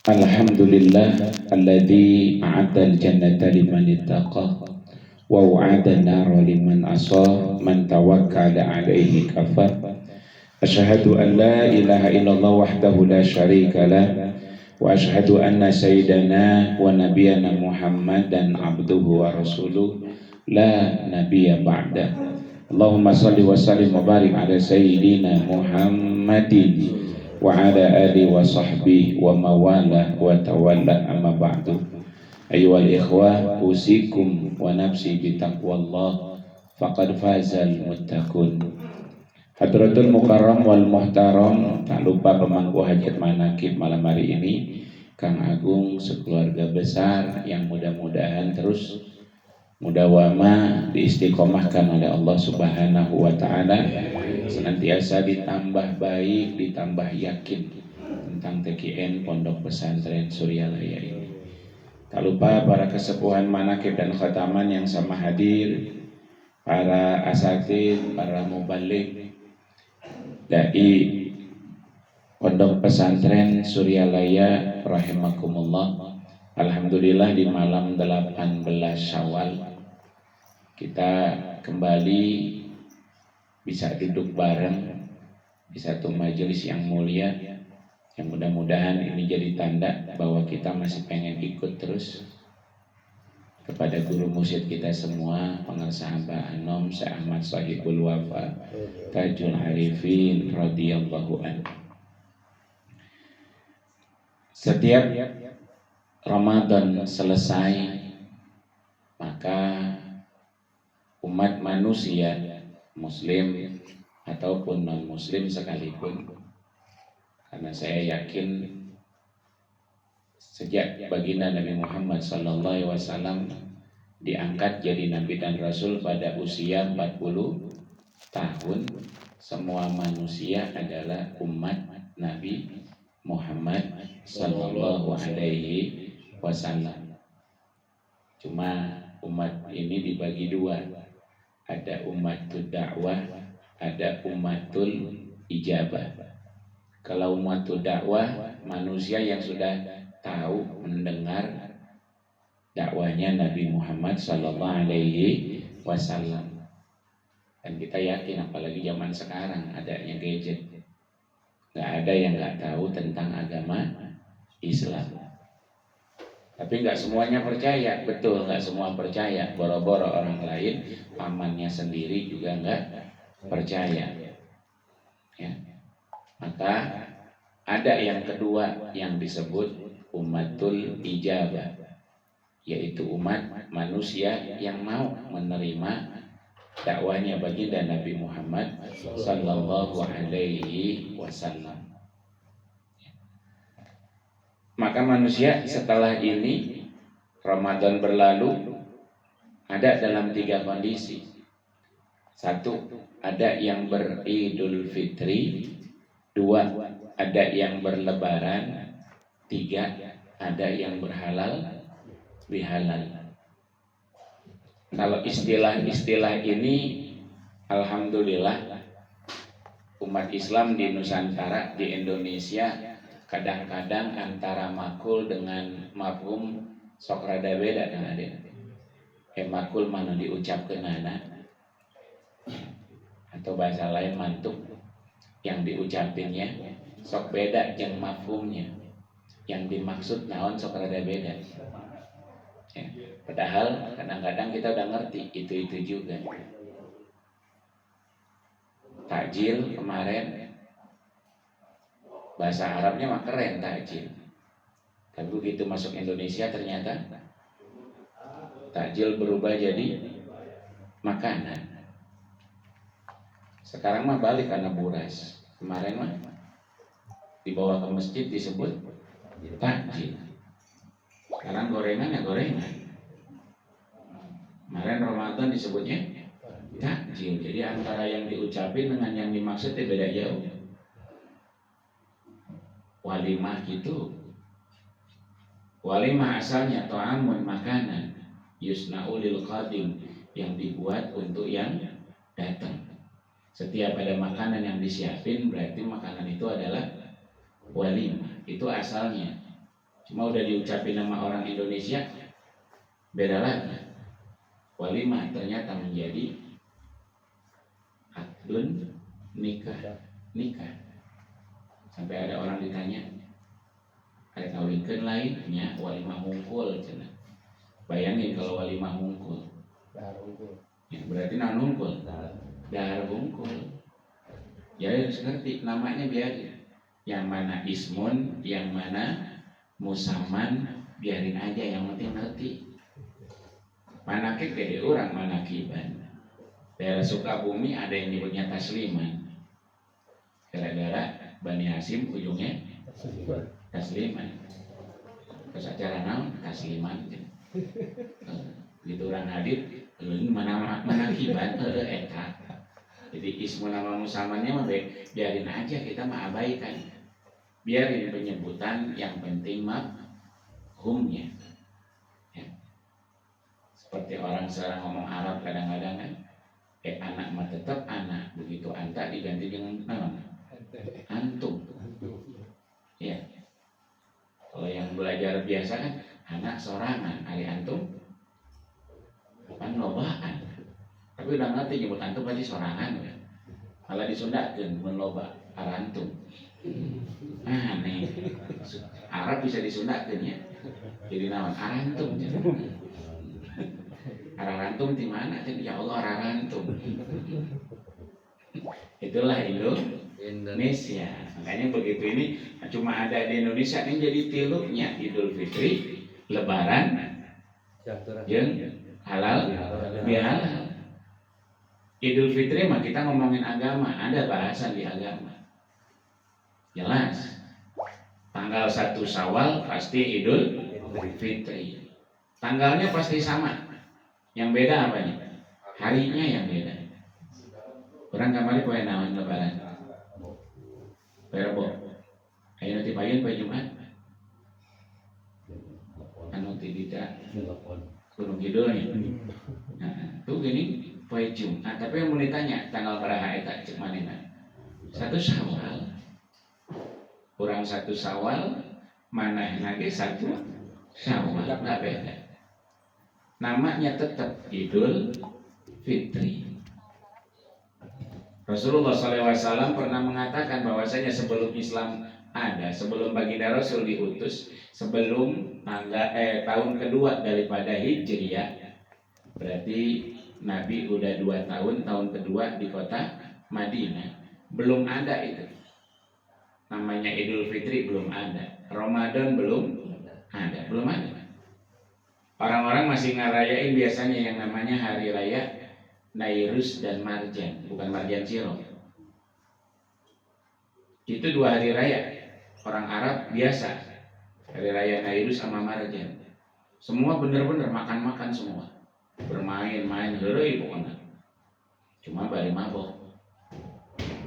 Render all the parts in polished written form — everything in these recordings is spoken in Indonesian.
Alhamdulillah alladzi a'adal jannata liman ittaqa wa wa'ada an-nara liman asa man tawakkala alaihi kafar. Asyhadu an la ilaha illallah wahdahu la syarika lah wa asyhadu anna sayyidana wa nabiyyana Muhammadan abduhu wa rasuluh la nabiyya ba'da. Allahumma salli wa sallim wa barik ala sayyidina Muhammadin wa ala alihi wa sahbihi wa mawala wa tawalla amma ba'du. Ayyuhal ikhwah, usikum wa nafsi bitaqwallah faqad fazal muttaqun. Hadratul Mukarram wal Muhtaram, tak lupa pemangku hajat manakib malam hari ini, Kang Agung, sekeluarga besar yang mudah-mudahan terus mudawama diistiqomahkan oleh Allah Subhanahu wa taala, senantiasa ditambah baik, ditambah yakin tentang TKN Pondok Pesantren Suryalaya ini. Tak lupa para kesepuhan manakib dan khataman yang sama hadir, para asatidz, para mubalik, dai Pondok Pesantren Suryalaya rahimakumullah. Alhamdulillah di malam 18 Syawal kita kembali bisa duduk bareng di satu majelis yang mulia, yang mudah-mudahan ini jadi tanda bahwa kita masih pengen ikut terus kepada guru mursyid kita semua, pengarsa Mbah Anom Syekh Ahmad Shahibul Wafa Tajul Arifin radhiyallahu anhu. Setiap Ramadan selesai, maka umat manusia muslim ataupun non muslim sekalipun, karena saya yakin sejak baginda Nabi Muhammad SAW diangkat jadi Nabi dan Rasul pada usia 40 tahun, semua manusia adalah umat Nabi Muhammad SAW. Cuma umat ini dibagi dua, ada umatul dakwah, ada umatul ijabah. Kalau umatul dakwah, manusia yang sudah tahu mendengar dakwahnya Nabi Muhammad SAW. Dan kita yakin apalagi zaman sekarang adanya gadget, nggak ada yang nggak tahu tentang agama Islam. Tapi nggak semuanya percaya, betul nggak semua percaya. Boro-boro orang lain, pamannya sendiri juga nggak percaya. Ya. Maka ada yang kedua yang disebut umatul ijabah, yaitu umat manusia yang mau menerima dakwahnya baginda Nabi Muhammad sallallahu alaihi wasallam. Maka manusia setelah ini Ramadan berlalu ada dalam 3 kondisi. 1, ada yang beridul fitri. 2, ada yang berlebaran. 3, ada yang berhalal bihalal. Kalau istilah-istilah ini, alhamdulillah umat Islam di Nusantara, di Indonesia, kadang-kadang antara makul dengan mafhum sok rada beda kan ada. Makul mana diucapkeun atau bahasa lain mantuk, yang diucapinnya sok beda jeung mafhumnya. Yang dimaksud naon sok rada beda. Ya, padahal kadang-kadang kita udah ngerti itu juga. Takjil kemarin bahasa Arabnya mah keren, takjil. Tapi begitu masuk Indonesia ternyata takjil berubah jadi makanan. Sekarang mah balik karena buras. Kemarin mah dibawa ke masjid disebut takjil. Sekarang gorengan ya gorengan. Kemarin Ramadan disebutnya takjil. Jadi antara yang diucapin dengan yang dimaksud itu beda jauh. Walimah gitu. Walimah asalnya ta'amun, makanan, yusna'u lil qadim, yang dibuat untuk yang datang. Setiap ada makanan yang disiapin berarti makanan itu adalah walimah. Itu asalnya. Cuma udah diucapin nama orang Indonesia beda lagi. Walimah ternyata menjadi akdun nikah. Sampai ada orang ditanya, ada kawinkeun lainnya walimah hungkul cenah. Bayangin kalau walimah hungkul. Dahar unggul. Ya, berarti naon hungkul? Dahar hungkul. Ya harus ngerti namanya biarin. Yang mana ismun, yang mana musaman, biarin aja, yang penting ngerti. Manakib jadi orang manakiban. Daerah Sukabumi ada yang nyebutnya tasliman. Gara-gara Bani Hasim ujungnya tasliman. Terus acara naon tasliman. Gitu orang hadir, lu mana manakiban eta. Jadi ismu nama musamannya mah biarin aja, kita mah abaikan. Biarin penyebutan, yang penting mah humnya. Ya. Seperti orang sekarang ngomong Arab kadang-kadang kan, anak mah tetap anak, begitu anta diganti dengan nama antum. Ya. Kalau yang belajar biasa kan anak sorangan, ari antum bukan lobaan. Tapi udah ngerti nyebut antum pasti sorangan ya. Malah disundakeun mun loba arantum. Aneh. Arab bisa disundakeun ya. Jadi naon arantum. Ararantum di mana? Ya Allah ararantum. Itulah Indonesia. Makanya begitu ini cuma ada di Indonesia yang jadi tilunya Idul Fitri, Lebaran, yang halal, bihalal. Idul Fitri mah kita ngomongin agama, ada bahasan di agama. Jelas. Tanggal 1 Syawal pasti Idul Fitri. Tanggalnya pasti sama. Yang beda apanya? Harinya yang beda. Orang kamari poe naon lebaran. Poe Rebo. Ayeuna ti payun poe Jumat. Anu ti dita Gunung Kidul nya. Nah, tuh gini poe Jumat, tapi yang mau ditanya tanggal baraha eta cek manehna? 1 Syawal. Kurang 1 Syawal, manehna ge 1 Syawal, enggak beda. Namanya tetap Idul Fitri. Rasulullah SAW pernah mengatakan bahwasanya sebelum Islam ada, sebelum baginda Rasul diutus, sebelum tahun kedua daripada Hijriah, berarti Nabi udah 2 tahun, tahun kedua di kota Madinah, belum ada itu. Namanya Idul Fitri belum ada, Ramadan belum ada. Orang-orang masih ngarayain biasanya yang namanya hari raya Nairus dan Marjan, bukan Marjan Siro. Itu 2 hari raya. Orang Arab biasa hari raya Nairus sama Marjan. Semua bener-bener makan-makan semua, bermain-main heureuy pokoknya. Cuma bari mabok.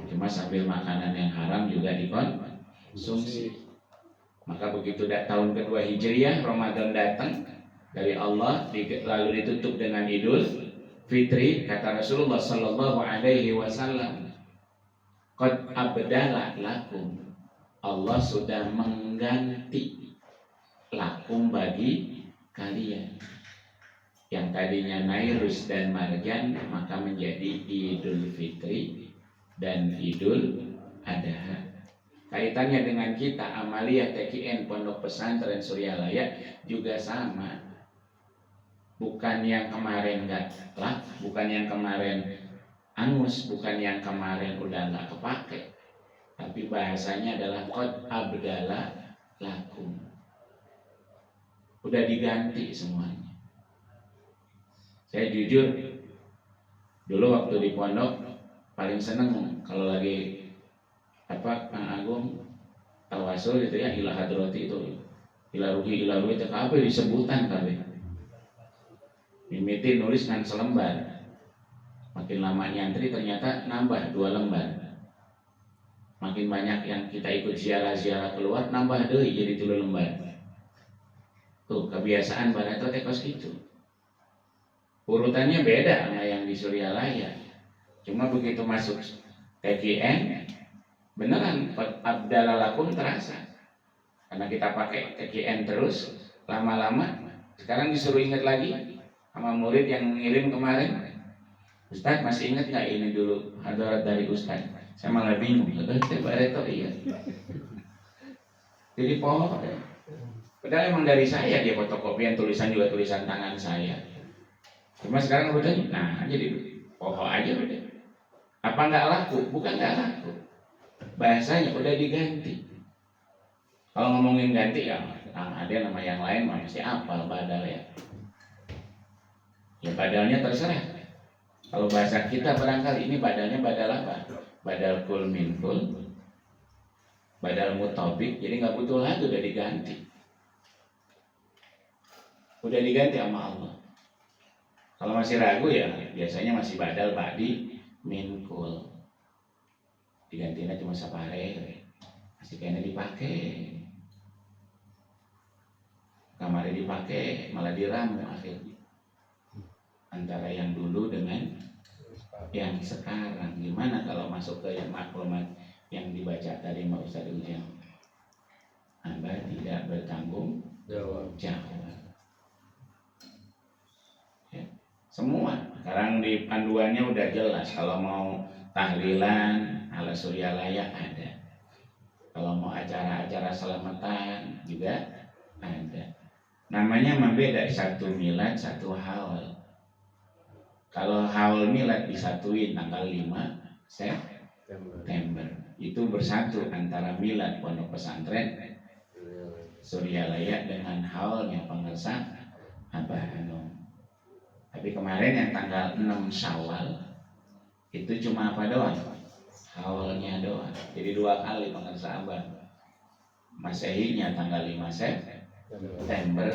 Cuma sambil makanan yang haram juga dikonsumsi. Maka begitu tahun kedua Hijriah, Ramadan datang dari Allah, lalu ditutup dengan Idul Fitri. Kata Rasulullah Sallallahu Alaihi Wasallam, qad abdala lakum, Allah sudah mengganti lakum bagi kalian. Yang tadinya Nairus dan Marjan maka menjadi Idul Fitri dan Idul Adha. Kaitannya dengan kita Amaliyah TKN Pondok Pesantren Suryalaya juga sama. Bukan yang kemarin bukan yang kemarin angus, bukan yang kemarin udah nggak kepake, tapi bahasanya adalah qad abdala lakum, udah diganti semuanya. Saya jujur dulu waktu di pondok paling seneng kalau lagi Kang Agung tawasul gitu ya, ila hadrati itu, ila ruhi itu kabeh disebutan kabeh. Mimiti nulis dengan selembar. Makin lama nyantri ternyata nambah 2 lembar. Makin banyak yang kita ikut ziarah-ziarah keluar, nambah deui jadi 3 lembar. Tuh kebiasaan Barato tekos gitu. Urutannya beda sama yang di Suryalaya. Cuma begitu masuk TGN, beneran abdalalakum terasa. karena kita pakai TGN terus, lama-lama sekarang disuruh ingat lagi sama murid yang ngirim kemarin, Ustaz masih ingat nggak ini dulu hadarat dari Ustaz? Saya malah bingung, Pak Reto iya. Jadi pohon, padahal emang dari saya dia fotokopian, tulisan juga tulisan tangan saya. Cuma sekarang udah, nah jadi pohon aja udah. Apa nggak laku? Bukan nggak laku, bahasanya udah diganti. Kalau ngomongin ganti ya, ada nama yang lain masih apal badal ya. Ya badalnya terserah. Kalau bahasa kita barangkali ini badalnya badal apa? Badal kul min kul, badal mutobik, jadi nggak butuh lagi, udah diganti. Udah diganti sama Allah. Kalau masih ragu ya biasanya masih badal badi min kul. Digantinya cuma sapare, masih kayaknya dipakai. Kamarnya dipakai malah diramu akhirnya. Antara yang dulu dengan yang sekarang, gimana kalau masuk ke yang maklumat yang dibaca tadi Mbak Ustadz Ujang? Anda tidak bertanggung jawab. Ya. Semua sekarang di panduannya udah jelas. Kalau mau tahlilan ala Suryalaya ada. Kalau mau acara-acara selamatan juga ada. Namanya membeda, satu milad, satu haul. Kalau haul milad disatuin tanggal 5 September, itu bersatu antara milad pondok pesantren Suryalaya dengan haulnya pengersa Abah Hanum. Tapi kemarin yang tanggal 6 Syawal itu cuma apa doang? Haulnya doang. Jadi 2 kali pengersa Abah. Masehinya tanggal 5 September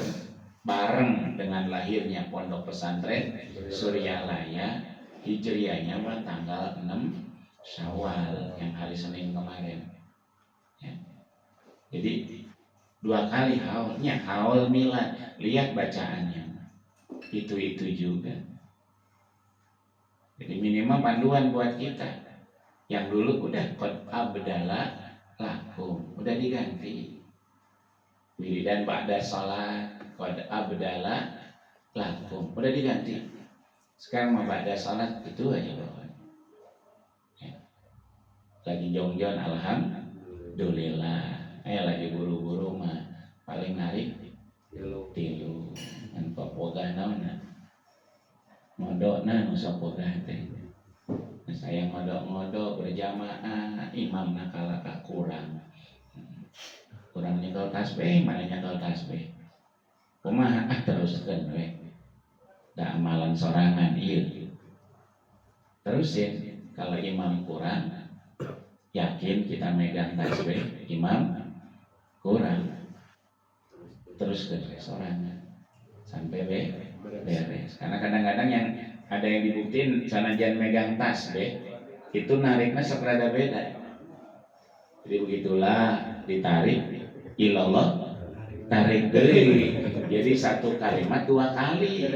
bareng dengan lahirnya pondok pesantren Suryalaya, Hijriahnya tanggal 6 Syawal yang hari Senin kemarin. Ya. Jadi 2 kali haulnya, haul milad. Lihat bacaannya, itu juga. Jadi minimal panduan buat kita. Yang dulu udah qad abdala lakum, udah diganti. Wiridan ba'da salat qad abdala lakum, udah diganti. Sekarang mau ba'da salat itu aja bawaan. Ya. Lagi jong-jong alhamdulillah. Lagi buru-buru mah paling narik tilu dan popogah naonna modokna nu sok pogah teh. Saya ngodok-ngodok berjamaah, imam nakalaka kurang nyekel tasbih, mana nyekel tasbih. Kumaha teruskeun we. Da amalan sorangan ieu. Terusin, kalau imam kurang, yakin kita megang tasbih, imam kurang, terus ke sorangan sampai beres. Karena kadang-kadang yang ada yang dibuktiin sanajan megang tasbih itu nariknya sekerada beda. Jadi begitulah ditarik ilallah tarik deui. Jadi satu kalimat 2 kali.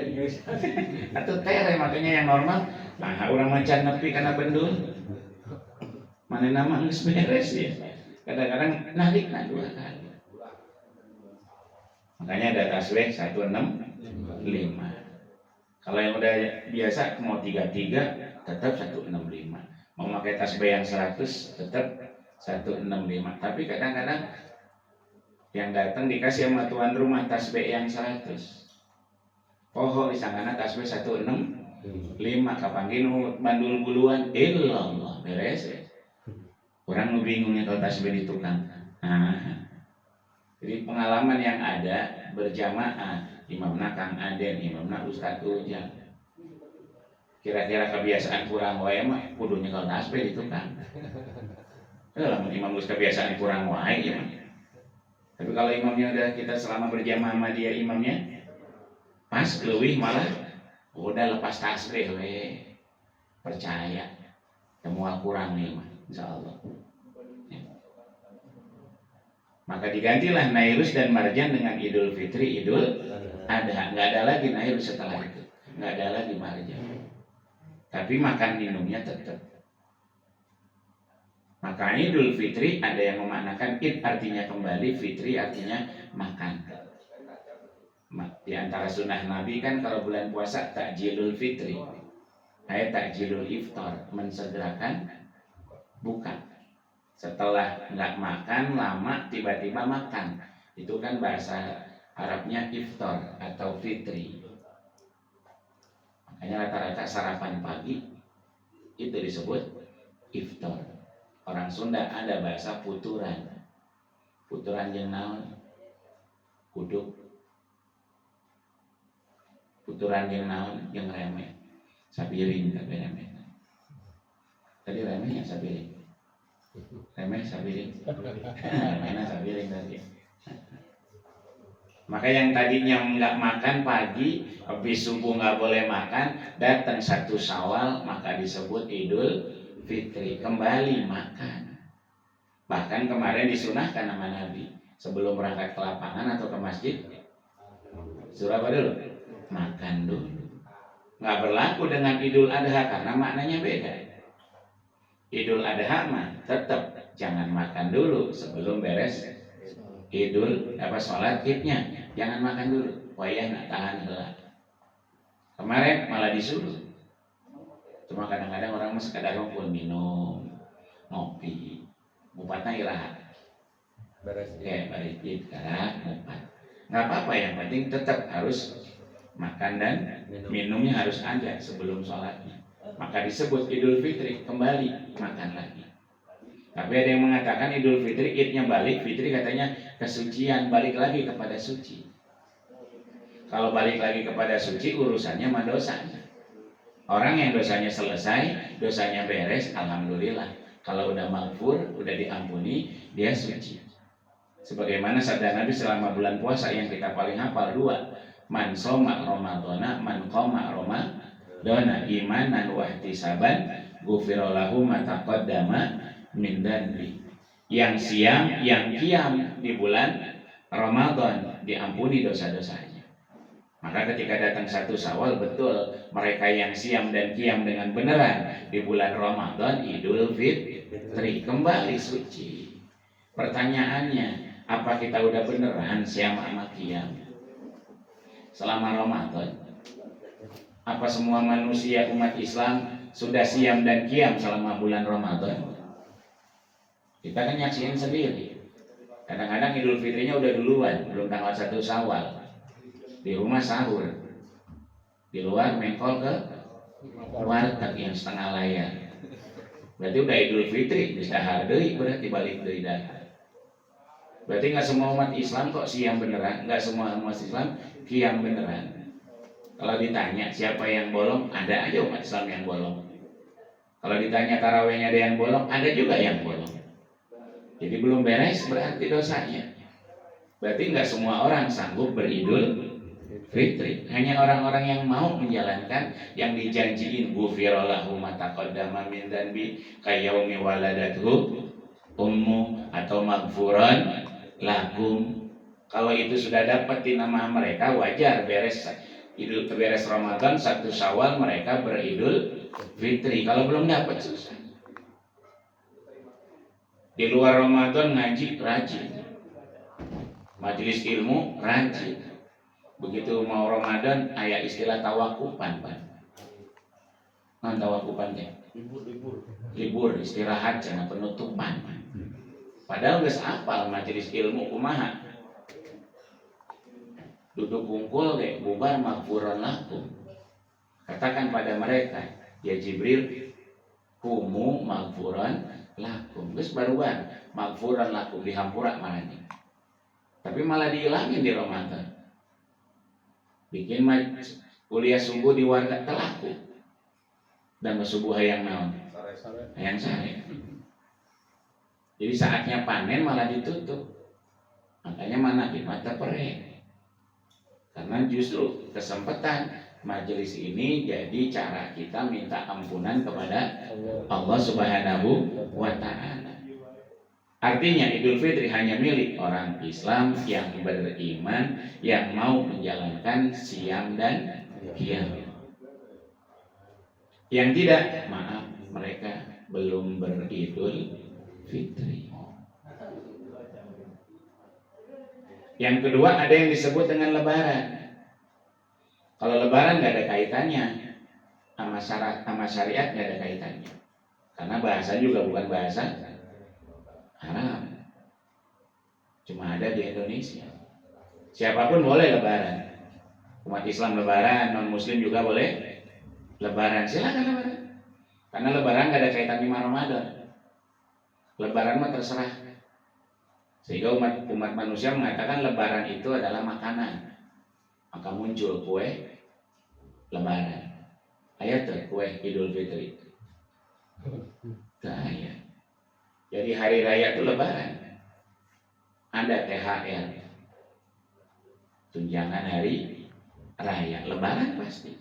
Atau tere makanya yang normal nah urang macan nepi kana bendul. Mana nama geus beres ya. Kadang-kadang narikna 2 kali. Makanya ada tasbih 165. Kalau yang udah biasa mau 33 tetap 165. Mau pakai tasbih yang 100 tetap 165. Tapi kadang-kadang yang datang dikasih sama tuan rumah tasbih yang 100. Poho disangana tasbih 165. Kapanggih nu bandul buluan illallah beres ya. Orang nu bingungnya kalau tasbih di tukang. Jadi pengalaman yang ada berjamaah, imamna Kang Aden, imamna Ustadz Ujang. Kira-kira kebiasaan kurang wae mah kudu nyekel tasbih di tukang. Lamun imam geus kebiasaan kurang wae ya. Tapi kalau imamnya udah kita selama berjamaah sama dia imamnya pas leuwih malah udah lepas tasbih we. Percaya semua kurang nih mah insyaallah. Maka digantilah Nairus dan Marjan dengan Idul Fitri, Idul Adha. Nggak ada lagi Nairus setelah itu, nggak ada lagi Marjan. Tapi makan minumnya tetap. Maka Idul Fitri ada yang memaknakan id artinya kembali, fitri artinya makan. Di antara sunnah Nabi kan kalau bulan puasa takjilul fitri, takjilul iftar, mensegerakan buka. Setelah nggak makan lama tiba-tiba makan, itu kan bahasa Arabnya iftar atau fitri. Makanya rata-rata sarapan pagi itu disebut iftar. Orang Sunda ada bahasa puturan. Puturan yang naon? Kuduk. Puturan yang naon? Yang remeh. Sabiring tapi remeh. Tadi remeh ya sabiring. Remeh sabiring. Remehnya sabiring tadi. Maka yang tadinya nggak makan pagi, habis subuh nggak boleh makan, datang 1 Syawal maka disebut Idul Fitri, kembali makan. Bahkan kemarin disunahkan nama Nabi sebelum berangkat ke lapangan atau ke masjid, suruh apa dulu? Makan dulu. Nggak berlaku dengan Idul Adha karena maknanya beda. Idul Adha mah tetap jangan makan dulu sebelum beres sholat idnya, jangan makan dulu. Wayah nak tahan heula. Kemarin malah disuruh. Cuma kadang-kadang orang mah sekadar ngumpul minum, ngopi, mupatna iraha. Beres karena mupat. Nggak apa-apa, yang penting tetap harus makan dan minumnya harus ada sebelum sholatnya. Maka disebut Idul Fitri, kembali makan lagi. Tapi ada yang mengatakan Idul Fitri, idnya balik, fitri katanya kesucian, balik lagi kepada suci. Kalau balik lagi kepada suci, urusannya sama dosanya. Orang yang dosanya selesai, dosanya beres, alhamdulillah. Kalau udah maghfur, udah diampuni, dia suci. Sebagaimana sabda Nabi selama bulan puasa yang kita paling hafal 2. Man shoma Ramadhana, man qoma Ramadhana imanan wa ihtisaban, ghufira lahu ma taqaddama min dhanbi. Yang siam, yang qiyam di bulan Ramadan diampuni dosa-dosanya. Maka ketika datang 1 Syawal, betul mereka yang siam dan qiyam dengan beneran di bulan Ramadan, Idul Fitri, kembali suci. Pertanyaannya, apa kita udah beneran siam sama qiyam selama Ramadan? Apa semua manusia umat Islam sudah siam dan qiyam selama bulan Ramadan? Kita kan nyaksiin sendiri. Kadang-kadang Idul Fitrinya udah duluan, belum tanggal 1 Syawal. Di rumah sahur, di luar mengkol ke warteg yang setengah layar. Berarti udah Idul Fitri, dahar deui, berarti balik deui dahar. Berarti nggak semua umat Islam kok siam beneran, nggak semua umat Islam qiyam beneran. Kalau ditanya siapa yang bolong, ada aja umat Islam yang bolong. Kalau ditanya tarawihnya ada yang bolong, ada juga yang bolong. Jadi belum beres berarti dosanya. Berarti nggak semua orang sanggup beridul Fitri, hanya orang-orang yang mau menjalankan yang dijanjiin, ghufira lahu ma taqaddama min dhanbi kayaumi waladathu ummu atau maghfuran lakum. Kalau itu sudah dapat di nama mereka, wajar beres Ramadan 1 Syawal mereka beridul Fitri. Kalau belum dapat susah. Di luar Ramadan ngaji rajin, majelis ilmu rajin. Begitu mau Ramadan, ayat istilah tawakupan, Pak. Nah, tawakupan ya. Libur, istirahat, jangan penutupan. Padahal geus apal majelis ilmu kumaha. Duduk kumpul ge bubar maghfuran lakum. Katakan pada mereka, ya Jibril, kumu maghfuran lakum. Geus baruan maghfuran lakum dihampura marane. Tapi malah dihilangin di Ramadan. Bikin kuliah subuh di warga telaku dan subuh hayang naon hayang sare. Jadi saatnya panen malah ditutup. Makanya mana mata pere. Karena justru kesempatan majelis ini jadi cara kita minta ampunan kepada Allah Subhanahu wa ta'ala. Artinya Idul Fitri hanya milik orang Islam yang beriman, yang mau menjalankan siam dan qiyam. Yang tidak, maaf, mereka belum beridul Fitri. Yang kedua ada yang disebut dengan lebaran. Kalau lebaran nggak ada kaitannya sama syariat, nggak ada kaitannya. Karena bahasa juga bukan bahasa Arab. Cuma ada di Indonesia. Siapapun boleh lebaran. Umat Islam lebaran, non Muslim juga boleh lebaran. Silakan lebaran. Karena lebaran nggak ada kaitan sama Ramadan. Lebaran mah terserah. Sehingga umat manusia mengatakan lebaran itu adalah makanan. Maka muncul kue lebaran. Ayat kue Idul Fitri. Ayat. Jadi hari raya itu lebaran. Ada THR. Tunjangan hari raya. Lebaran pasti.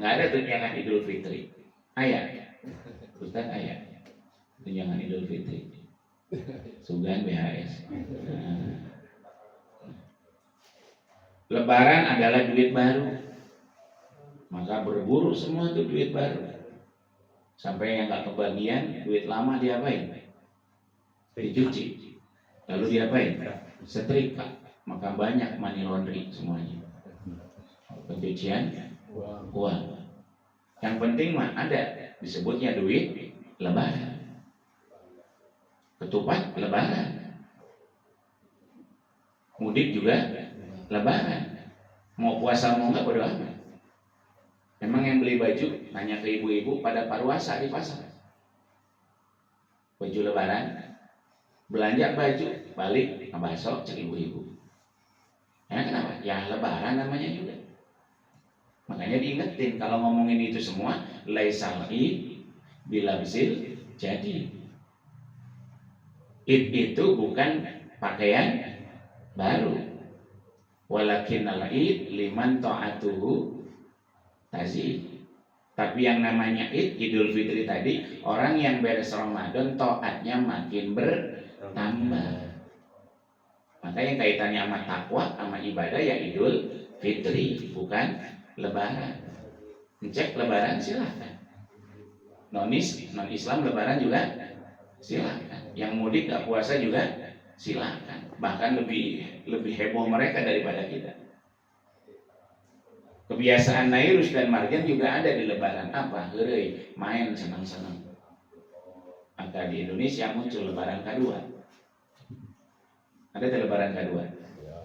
Nggak ada tunjangan Idul Fitri. Ayat. Ustaz ayat. Tunjangan Idul Fitri. Sugan BHS. Lebaran adalah duit baru. Maka berburu semua tuh duit baru. Sampai yang nggak kebagian duit lama diapain? Dicuci. Lalu diapain? Setrika. Maka banyak money laundry semuanya. Pencucian uang. Yang penting mah ada disebutnya duit lebaran. Ketupat lebaran. Mudik juga lebaran. Mau puasa mau enggak bodo amat. Memang yang beli baju nanya ke ibu-ibu pada paruasa di pasar. Baju lebaran, belanja baju, balik ngebasok cek ibu-ibu. Ya kenapa? Ya lebaran namanya juga. Makanya diingetin kalau ngomongin itu semua laisal id bila bisil jadi. Id itu bukan pakaian baru. Walakinnal id liman ta'atuhu tazid. Tapi yang namanya Idul Fitri tadi, orang yang beres Ramadan taatnya makin bertambah. Maka yang kaitannya sama takwa, sama ibadah ya Idul Fitri, bukan lebaran. Cek lebaran silakan. Non Islam lebaran juga silakan. Yang mudik gak puasa juga silakan. Bahkan lebih heboh mereka daripada kita. Kebiasaan Nairus dan Marjan juga ada di lebaran. Apa? Heureuy, main senang-senang. Maka di Indonesia muncul lebaran kedua. Ada di lebaran kedua.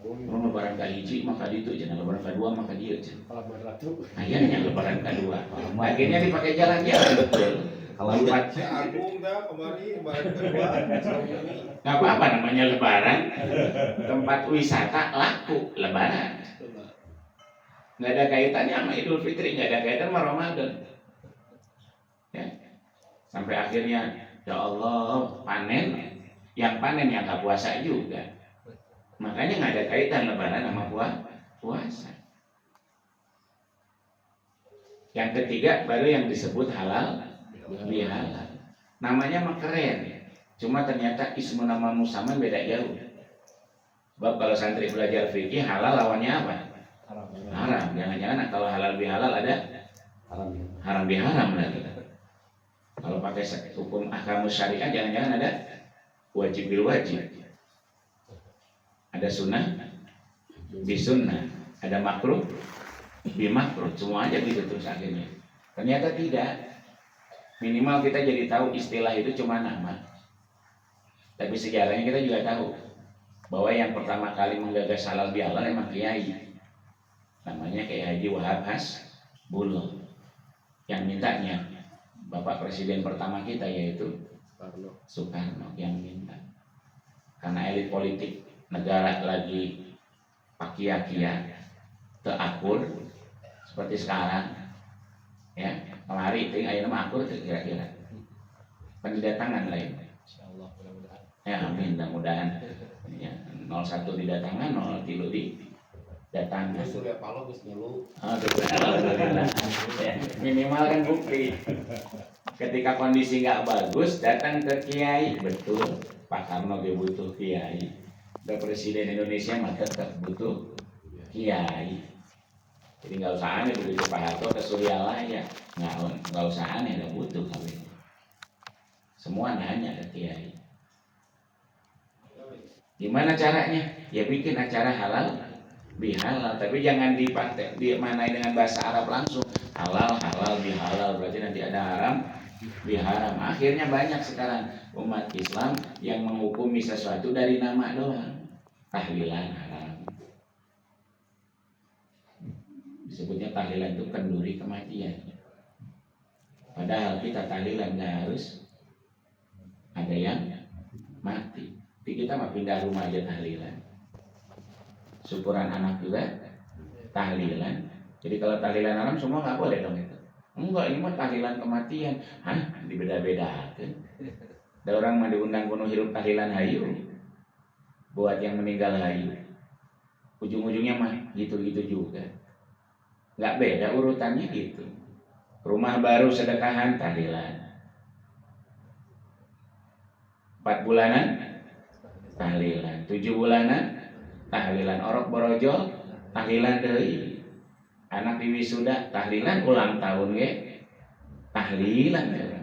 Kalau lebaran kahiji maka itu jangan lebaran kedua maka dia. Akhirnya lebaran kedua. Akhirnya dipakai jalan-jalan betul. Kalau Agung dah kemarin lebaran kedua. Nggak apa-apa namanya lebaran. Tempat wisata laku lebaran. Nggak ada kaitannya sama Idul Fitri, nggak ada kaitan sama Ramadan. Ya. Sampai akhirnya ya Allah panen, yang panen yang nggak puasa juga. Makanya nggak ada kaitan lebaran sama puasa. Yang ketiga baru yang disebut halal bihalal. Namanya mah keren. Cuma ternyata ismu nama musaman beda jauh. Sebab kalau santri belajar fikih halal lawannya apa? Haram. Jangan-jangan kalau halal bihalal ada haram biharam lagi. Kalau pakai hukum ahkamus syariah jangan-jangan ada wajib bil wajib. Ada sunnah bisunnah, ada makruh bimakruh, semua aja gitu terus akhirnya. Ternyata tidak. Minimal kita jadi tahu istilah itu cuma nama. Tapi sejarahnya kita juga tahu bahwa yang pertama kali menggagas halal bihalal emang kiai. Namanya Kiai Haji Wahab Hasbullah. Yang mintanya Bapak Presiden pertama kita yaitu Soekarno yang minta. Karena elit politik negara lagi pakia-kia teakur seperti sekarang ya, kemari itu ayo nama akur kira-kira pendidatangan lain. Ya amin, mudah-mudahan ya, 01 didatangan 03 didatangan. Surya Paloh geus ngilu. Alhamdulillah. Ya, minimal kan bukti. Ketika kondisi nggak bagus datang ke kiai, betul Pak Karno dia butuh kiai. Dan Presiden Indonesia mah tetap butuh kiai. Jadi nggak usah aneh begitu Pak Harto ke Suryalaya, nggak usah aneh, nggak butuh kali. Semua nanya ke kiai. Gimana caranya? Ya bikin acara halal bihalal, tapi jangan dipakai dimanai dengan bahasa Arab langsung. Halal halal bihalal, berarti nanti ada haram biharam. Akhirnya banyak sekarang umat Islam yang menghukumi sesuatu dari nama doang. Tahlilan haram. Disebutnya tahlilan itu kenduri kematian. Padahal kita tahlilan nggak harus ada yang mati. Tapi kita mah pindah rumah aja tahlilan. Syukuran anak juga tahlilan. Jadi kalau tahlilan haram semua nggak boleh dong itu. Enggak, ini mah tahlilan kematian. Hah? Dibeda-bedakan. Ada orang mah diundang kuno hirup tahlilan hayu. Buat yang meninggal hayu. Ujung-ujungnya mah gitu-gitu juga. Nggak beda urutannya gitu. Rumah baru sedekahan tahlilan. 4 bulanan tahlilan. 7 bulanan tahlilan. Orok borojol tahlilan deui. Anak diwisuda tahlilan, ulang tahun ge tahlilan ya.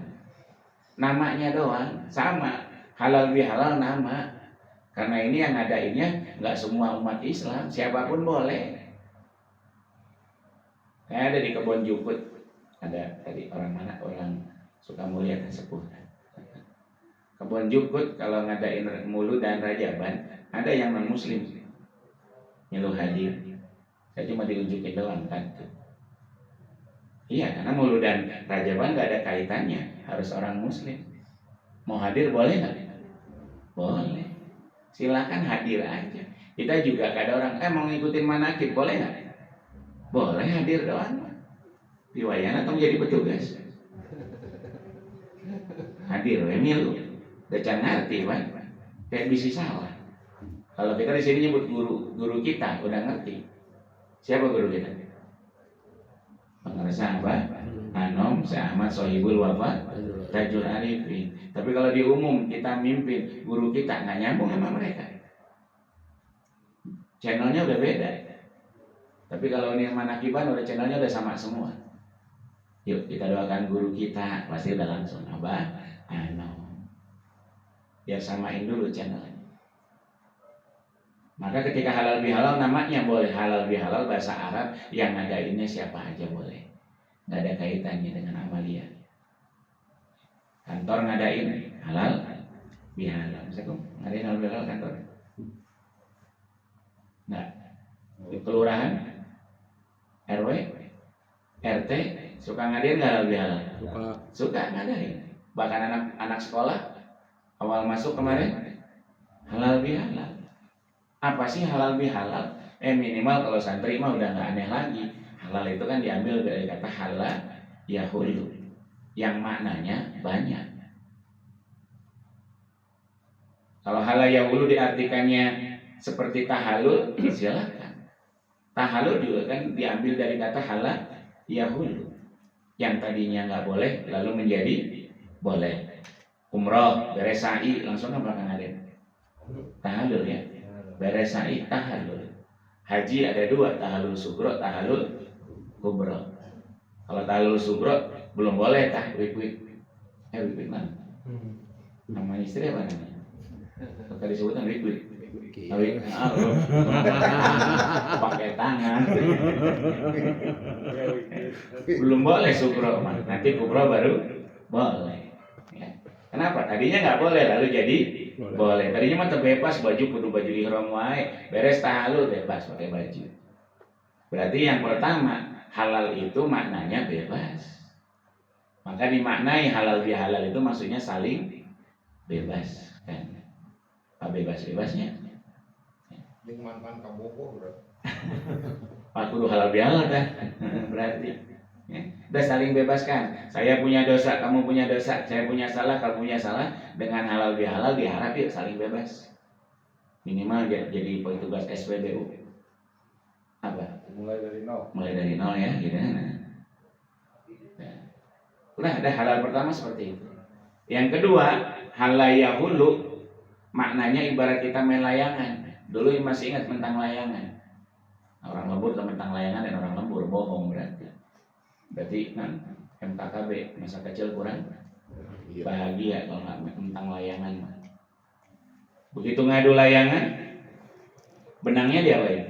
Namanya doang sama, halal bihalal nama. Karena ini yang ngadainnya nggak semua umat Islam, siapapun boleh. Ada di Kebon Jukut, ada tadi orang mana, orang Sukamulya kan sepuh. Kebon Jukut kalau ngadain Maulud dan Rajaban, ada yang non Muslim nyeluh hadir. Saya cuma diunjukin doang kan. Iya, karena Maulud dan Rajaban nggak ada kaitannya, harus orang Muslim. Mau hadir boleh nggak? Boleh. Silakan hadir aja. Kita juga ada orang mau ngikutin manakib, boleh nggak? Boleh hadir doang. Piwayan atau menjadi petugas. Hadir, milu. Udah can ngerti, Pak. Kayak bisa salah. Kalau kita di sini nyebut guru kita udah ngerti. Siapa guru kita? Pengerasa apa? Anom, Ahmad Sohibul Wafa, Tajul Arifin. Tapi kalau di umum kita mimpin guru kita nggak nyambung sama mereka. Channelnya udah beda. Tapi kalau ini manakiban udah channelnya udah sama semua. Yuk kita doakan guru kita, pasti udah langsung Abah Anom. Biar samain dulu channelnya. Maka ketika halal bihalal namanya boleh halal bihalal bahasa Arab, yang ngadainnya siapa aja boleh. Nggak ada kaitannya dengan amalia. Kantor ngadain halal bihalal. Misalkan ngadain halal bihalal kantor. Nggak. Di kelurahan, RW, RT suka ngadain halal bihalal. Suka ngadain. Bahkan anak sekolah awal masuk kemarin halal bihalal. Apa sih halal bihalal? Minimal kalau santri mah udah nggak aneh lagi. Halal itu kan diambil dari kata halal yahulu, yang maknanya banyak. Kalau halal yahulu diartikannya seperti tahalul, silakan. Tahalul juga kan diambil dari kata halal yahulu, yang tadinya nggak boleh lalu menjadi boleh. Umroh beres sa'i langsung apa kan ada? Tahalul ya. Beres sa'i tahallul. Haji ada 2, tahallul sugro, tahallul kubro. Kalau tahallul sugro belum boleh wik-wik. Wik-wik mana? Nama istri apa namanya? Kalau disebutan wik-wik. Wik, pakai tangan. Belum boleh sugro, nanti kubro baru boleh. Ya. Kenapa? Tadinya nggak boleh, lalu jadi boleh. Tadinya mah terbebas, baju kudu baju ihram wae, beres tahallul bebas pakai baju. Berarti yang pertama, halal itu maknanya bebas. Maka dimaknai halal bihalal itu maksudnya saling bebas kan. Apa bebas-bebasnya? Jeung mantan kabogo bro. Pak kudu halal bihalal kan. Berarti ya, udah saling bebaskan. Saya punya dosa, kamu punya dosa. Saya punya salah, kamu punya salah. Dengan halal bihalal diharap yuk saling bebas. Minimal jadi petugas SPBU. Apa? Mulai dari nol. Mulai dari nol ya, gitu. Nah. Udah ada halal pertama seperti itu. Yang kedua, halal yahulu maknanya ibarat kita main layangan. Dulu masih ingat tentang layangan. Orang lembur tentang layangan dan orang lembur bohong berarti. Berarti kan MKKB masa kecil kurang bahagia kalau nggak tentang layangan. Begitu ngadu layangan, benangnya dia wae.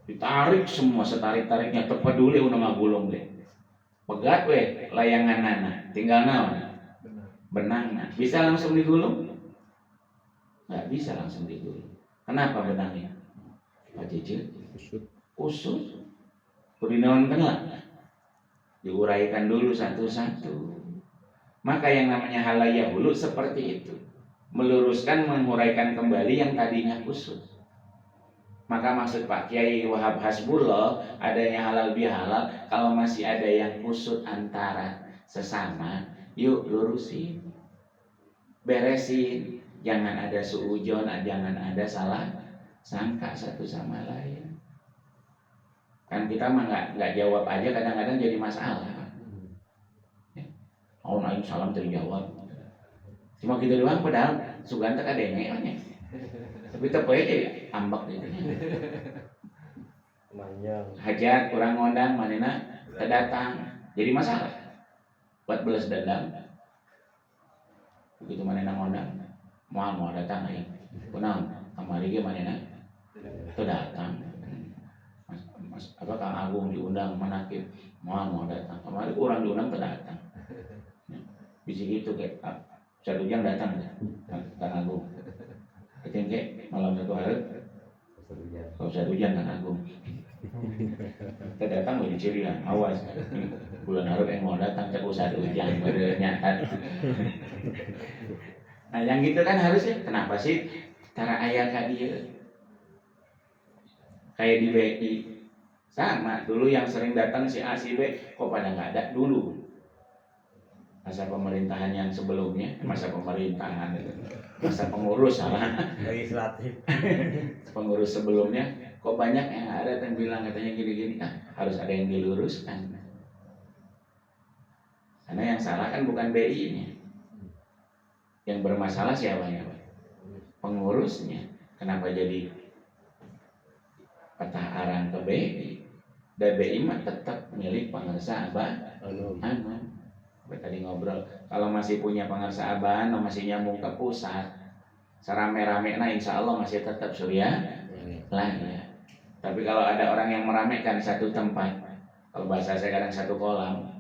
Ditarik semua setarik-tariknya terpeduli udah ngagulung deh. Pegat we layangan nana, tinggal naon? Benang. Bisa langsung digulung? Nggak bisa langsung digulung. Kenapa benangnya? Pak Cicil? Kusut. Kurinaon kena? Diuraikan dulu satu-satu. Maka yang namanya halaya hulu seperti itu. Meluruskan, menguraikan kembali yang tadinya kusut. Maka maksud Pak Kiai Wahab Hasbullah adanya halal bihalal, kalau masih ada yang kusut antara sesama, yuk lurusin, beresin, jangan ada suujon, jangan ada salah sangka satu sama lain. Kan kita mah nggak jawab aja kadang-kadang jadi masalah. Oh naik salam terjawab, cuma gitu doang padahal suganta kadenge. Tapi tetap aja ambak gitu. Hajat kurang ngondang manena terdatang jadi masalah buat belas dendam. Begitu manena ngondang mau datang aja kunang kamari ge manena terdatang. Mas apa Kang Agung diundang manakib mau datang kamari kurang diundang terdatang. Bisa gitu kayak satu jam datang Kang Agung. Ketingke malam satu hari kalau saya hujan Kang Agung kita datang udah dicirian awas bulan Harap yang mau datang cek usah hujan bernyata. Nah yang gitu kan harusnya kenapa sih cara ayah dia kayak di BI sama dulu yang sering datang si A si B kok pada nggak ada dulu masa pemerintahan yang sebelumnya, masa pemerintahan itu, masa pengurus salah legislatif pengurus sebelumnya kok banyak yang ada yang bilang katanya gini-gini, harus ada yang diluruskan karena yang salah kan bukan BI-nya, yang bermasalah siapanya pengurusnya. Kenapa jadi patah arang ke BI dan BI mah tetap milik pengarsa abah tadi ngobrol, kalau masih punya pengarsa aban, masih nyambung ke pusat, serame-rame, nah insya Allah masih tetap surya lah ya. Tapi kalau ada orang yang meramekan satu tempat, kalau bahasa saya kadang satu kolam,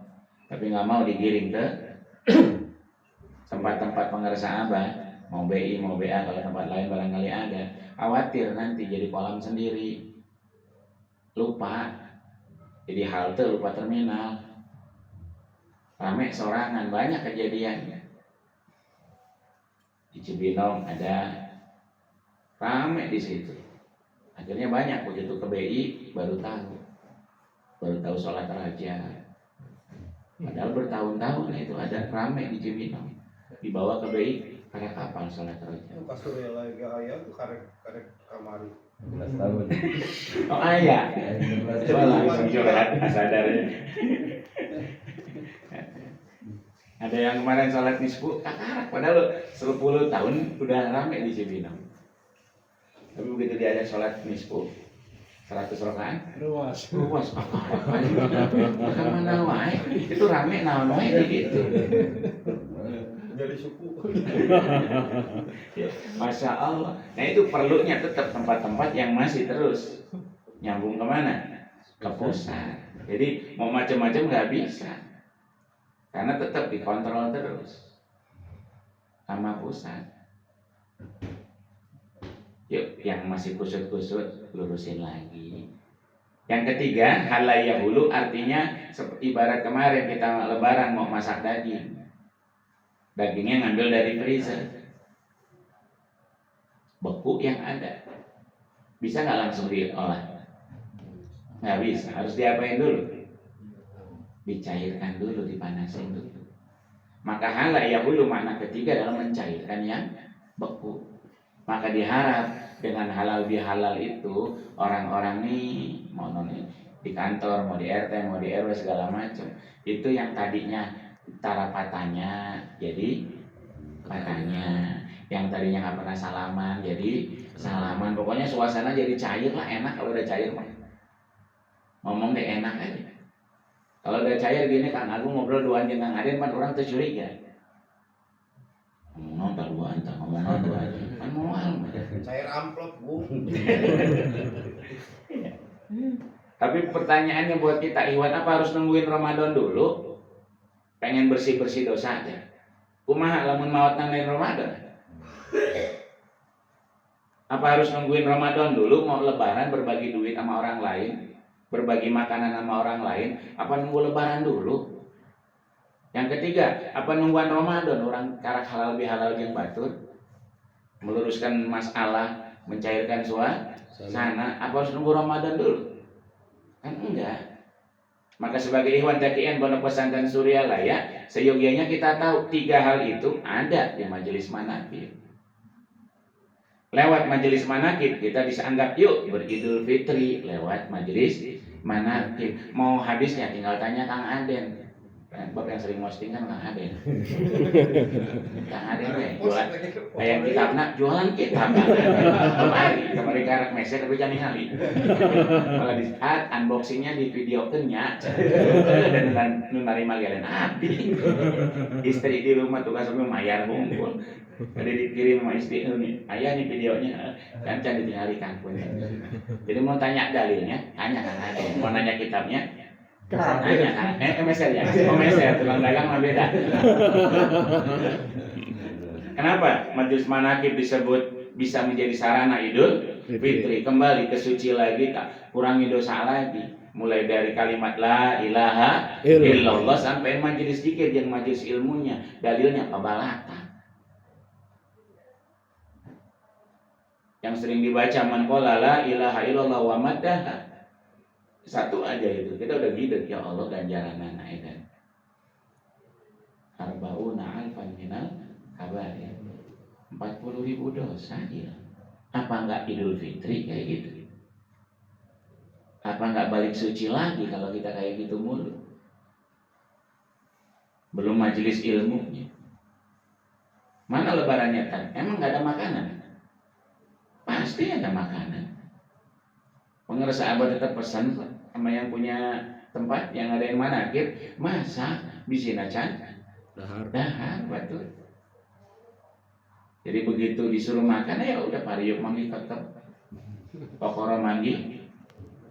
tapi nggak mau digiring ke tempat-tempat pengarsa aban, mau BI, mau BA, kalau tempat lain barangkali ada, khawatir nanti jadi kolam sendiri, lupa, jadi halte, lupa terminal. Rame sorangan, banyak kejadiannya. Di Cibinong ada rame di situ. Akhirnya banyak begitu ke BI baru tahu sholat raja. Padahal bertahun-tahun itu ada rame di Cibinong. Dibawa ke BI karena kapan sholat raja? Kasur lagi ayah tuh karek kamari. 11 tahun. Oh ayah. Coba langsung curhat sadarnya. Ada yang kemarin sholat nisfu kakarak padahal 10 tahun udah rame di Cibinong. Tapi begitu dia ada sholat nisfu 100 rakaat luas mana wae itu rame naon wae gitu. Dari suku. Masya Allah. Nah itu perlunya tetap tempat-tempat yang masih terus nyambung kemana? Ke pusat. Jadi mau macam-macam nggak bisa. Karena tetap dikontrol terus sama pusat. Yuk, yang masih kusut-kusut lurusin lagi. Yang ketiga, halaya hulu artinya ibarat kemarin kita lebaran mau masak daging. Dagingnya ngambil dari freezer. Beku yang ada. Bisa nggak langsung diolah? Nggak bisa, harus diapain dulu? Dicairkan dulu, dipanasin dulu. Maka halaya hulu makna ketiga adalah mencairkan yang beku. Maka diharap dengan halal bihalal itu orang-orang nih mau di kantor, mau di RT, mau di RW segala macam itu yang tadinya tara patanya jadi patanya, yang tadinya nggak pernah salaman jadi salaman. Pokoknya suasana jadi cair lah, enak kalau udah cair mah. Ngomong deh enak aja. Kalau udah cair gini Kang Agung ngobrol duaan jeung Kang Aden pan orang teu curiga. Ngomong tak duaan, tak ngomong duaan. Kan mau amplop, Bung. Tapi pertanyaannya buat kita, Iwan, apa harus nungguin Ramadan dulu? Pengen bersih-bersih dosa aja. Kumaha lamun maot nang Ramadan? Apa harus nungguin Ramadan dulu mau lebaran berbagi duit sama orang lain, berbagi makanan sama orang lain? Apa nunggu lebaran dulu? Yang ketiga, apa nungguan Ramadan orang karak halal bihalal jeung batur? Meluruskan masalah, mencairkan suasana, apa harus nunggu Ramadan dulu? Kan enggak. Maka sebagai ikhwan taqiyan Pondok Pesantren Suryalaya, seyogianya kita tahu 3 hal itu ada di majelis manaqib. Lewat majelis manaqib kita bisa anggap yuk beridul fitri lewat majelis manaqib. Mau habisnya tinggal tanya Kang Aden. Bapak yang sering posting kan Kang Aden. Kang Aden jualan ayam kitab nak jualan kitab. Kemarin karak meser tapi jangan ngali. Malah di saat unboxingnya di videokeun nya dan nu narima galen abdi. Istri di rumah tugas mayar hungkul. Jadi dikirim sama istri ini, ayah nih videonya kan ditinggalkan pun. Jadi mau tanya dalilnya, tanya Kang Aden. Mau nanya kitabnya, tanya kan, MSR ya, MSR tukang dagang mah beda. Kenapa majelis manaqib disebut bisa menjadi sarana Idul Fitri? Kembali ke suci lagi, tak kurangi dosa lagi. Mulai dari kalimat la ilaha illallah sampai majelis zikir yang majelis ilmunya, dalilnya pabalata. Yang sering dibaca man qala la ilaha illallah wa maddaha. Satu aja itu kita udah gideg, ya Allah ganjaran naik kan. Arbauna alfan minal kabair. 40.000 dosa ya. Apa enggak Idul Fitri kayak gitu? Apa enggak balik suci lagi kalau kita kayak gitu mulu? Belum majelis ilmunya. Mana lebarannya kan? Emang enggak ada makanan? Pasti ada makanan. Pengerasa abad tetap pesan sama yang punya tempat yang ada yang manaqib, masak bisina can dahar betul. Jadi begitu disuruh makan ya udah pariuk manggi tetap pokoro manggi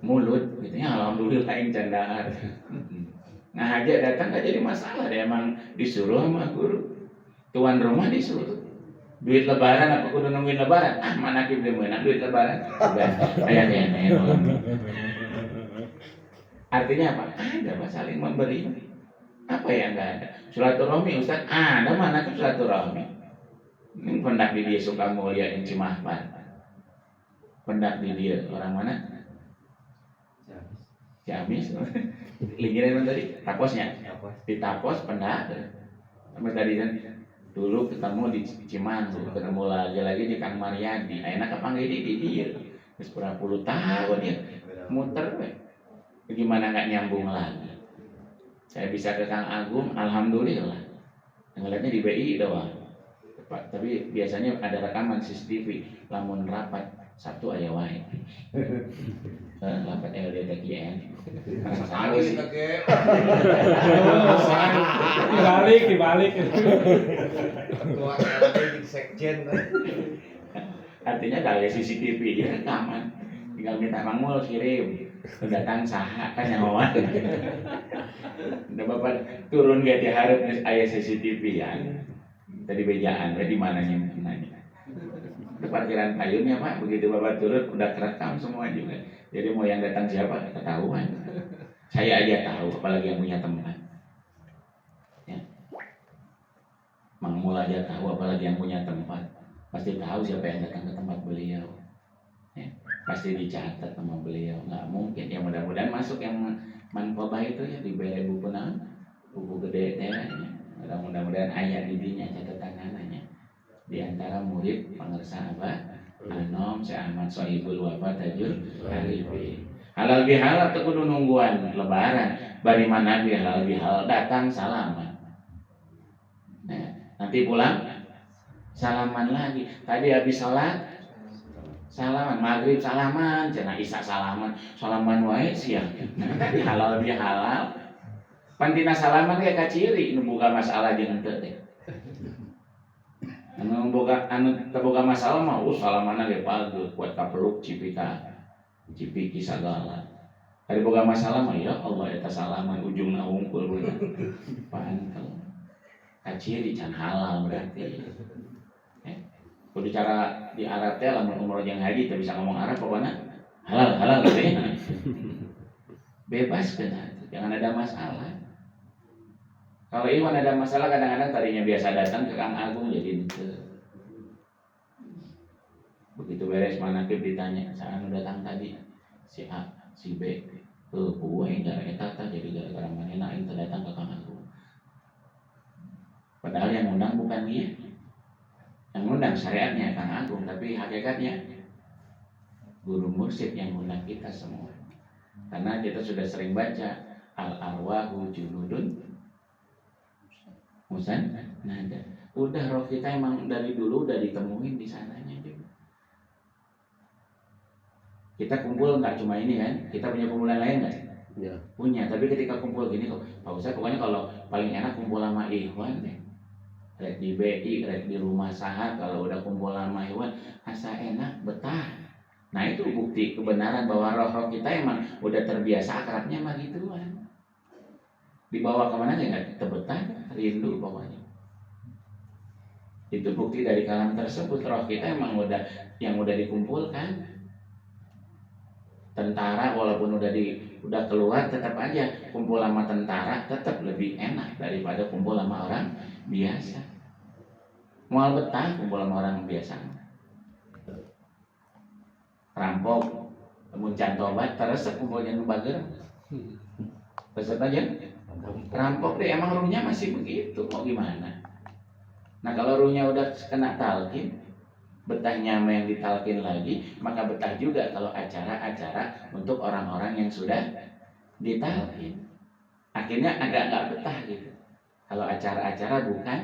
mulut gitu ya, alhamdulillah aing can dahar. Nah aja datang gak jadi masalah deh, emang disuruh sama guru. Tuan rumah disuruh. Duit lebaran apa kudu nungguin lebaran? Ah manaqib ge meunang duit lebaran. Sudah aya nenek. Artinya apa? Ada Pak, saling memberi. Apa yang enggak ada? Silaturahmi Ustaz, ada mana ke silaturahmi? Ini pendak di dia suka mulia yang Cimahpan. Pendak di dia orang mana? Ciamis. Lingiran tadi taposnya. Di tapos pendak. Sampai tadi kan dulu ketemu di Cimansu, ketemu lagi di Kang Maryadi. Enak apa enggak di dia? Wis berapa puluh tahun ya. Muter we. Bagaimana nggak nyambung lagi? Saya bisa ke Kang Agung, alhamdulillah. Ngeliatnya di BI doang. Tapi biasanya ada rekaman CCTV. Lamun rapat Sabtu aya wae. Rapat LDTKN. Sekali lagi. Dibalik. Ketua LDT Sekjen. Artinya dari CCTV dia rekaman. Tinggal minta Mang Mul kirim. Datang saha kan nyawa. Udah Bapak turun gak diharap aya CCTV ya. Tadi bejaan di mananya nanya. Itu parkiran payungnya Pak, begitu Bapak turun udah kerekam semua juga. Jadi mau yang datang siapa ketahuan. Saya aja tahu, apalagi yang punya tempat. Ya. Mang Mul aja tahu, apalagi yang punya tempat. Pasti tahu siapa yang datang ke tempat beliau. Ya. Pasti dicatat sama beliau, nggak mungkin. Ya mudah-mudahan masuk yang manfobah itu ya di bere buku buku gede tehnya. Mudah-mudahan ayat didinya catatan anaknya. Di antara murid pengersa apa? Anom si Ahmad Sohibul Wafat Tajul Harifi. Halal bihalal teu kudu nungguan lebaran. Bari mana halal bihalal datang salaman. Nah, nanti pulang salaman lagi. Tadi habis sholat salaman, maghrib salaman, cenah isya salaman wae siang. Nah, tadi halal bihalal. Pantina salaman kayak kaciri nu buka masalah jeung henteu teh. anu boga masalah mah salamana ge pageuh kuat kapeluk cipiki sagala. Ari boga masalah mah ya Allah eta salaman ujungna hungkul beunang. Pantel. Kaciri can halal berarti. Kudu cara di Arab teh lamun umroh jeung haji teh bisa ngomong Arab pokona halal gitu ya. Bebas kan, jangan ada masalah. Kalau Iwan ada masalah kadang-kadang tadinya biasa datang ke Kang Agung jadi itu. Begitu beres manakib ditanya, "Saan datang tadi?" Si A, si B. Gue gara eta jadi gara-gara manehna aing datang ke Kang Agung. Padahal yang undang bukan dia. Yang undang syariatnya Kang Agung, tapi hakikatnya guru mursyid yang undang kita semua. Karena kita sudah sering baca al-arwahu junudun Musan, nada. Udah roh kita emang dari dulu udah ditemuin di sananya juga. Kita kumpul nggak cuma ini kan, kita punya kumpulan lain nggak? Ya. Punya, tapi ketika kumpul gini kok, Pak Ustadz pokoknya kalau paling enak kumpul sama Ikhwan deh. Rek di BI, rek di rumah sahat, kalau udah kumpul sama Ikhwan, asa enak, betah. Nah itu bukti kebenaran bahwa roh-roh kita emang udah terbiasa akrabnya sama gituan. Dibawa kemana nggak betah, rindu pokoknya. Itu bukti dari kalam tersebut, roh kita emang udah dikumpulkan. Tentara walaupun udah keluar tetap aja kumpul sama tentara tetap lebih enak daripada kumpul sama orang biasa. Mual betah kumpul sama orang biasa. Rampok, muncan tobat terus kumpulnya nu bager. Peset aja. Rampok deh, emang ruhnya masih begitu, mau gimana? Nah kalau ruhnya udah kena talqin, betahnya sama yang ditalqin lagi, maka betah juga kalau acara-acara untuk orang-orang yang sudah ditalqin. Akhirnya agak nggak betah gitu. Kalau acara-acara bukan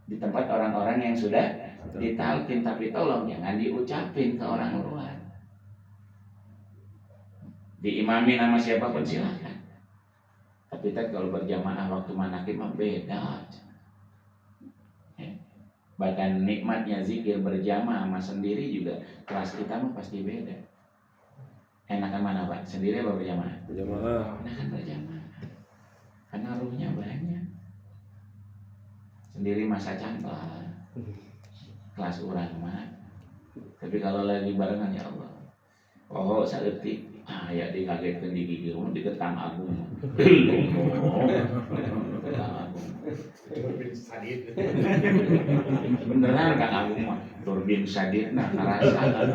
di tempat orang-orang yang sudah ditalqin, tapi tolong jangan diucapin ke orang luar. Diimami nama siapapun silakan. Tapi kan kalau berjamaah waktu manakib mah beda. Bahkan nikmatnya zikir berjamaah sama sendiri juga kelas kita mah pasti beda. Enakan mana Pak? Sendiri apa berjamaah? Berjamaah. Enakan berjamaah. Karena ruhnya banyak. Sendiri masa cangklah. Kelas orang mah. Tapi kalau lagi barengan ya Allah. Oh, saeutik. Ya dikagetkeun di gigi rumah di Kang Agung. Kang Agung. Beneran Kang Agung mah turbin sadid nah ngerasa.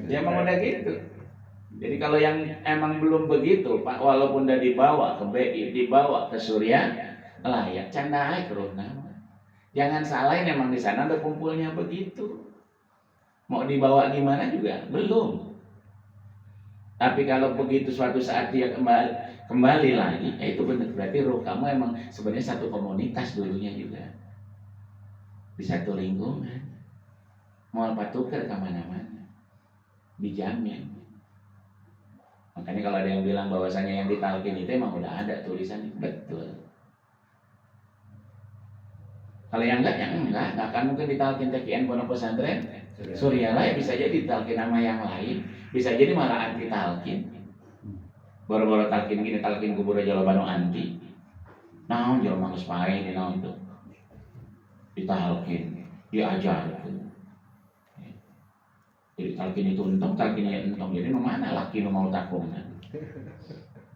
Dia emang udah gitu. Jadi kalau yang emang belum begitu, Pak, walaupun udah dibawa ke BI, dibawa ke Surya, layak canda aja keruna. Jangan salahin emang di sana ada kumpulnya begitu. Mau dibawa gimana juga belum. Tapi kalau begitu suatu saat dia kembali lagi, itu benar berarti roh kamu emang sebenarnya satu komunitas dulunya juga, di satu lingkungan. Mau patukar kemana-mana, dijamin. Makanya kalau ada yang bilang bahwasanya yang ditalqin itu emang udah ada tulisan, betul. Kalau yang enggak, nggak akan mungkin ditalqin TKN Pondok Pesantren Suryala, ya bisa jadi ditalqin sama yang lain, bisa jadi malah anti talqin. Boro-boro talqin gini, talqin kubur aja lo banu anti. Naon jelema geus pae di naon tuh. Ditalqin, diajarkeun. Jadi talqin itu entong, talqinnya entong. Jadi mana laki nu mau takungan.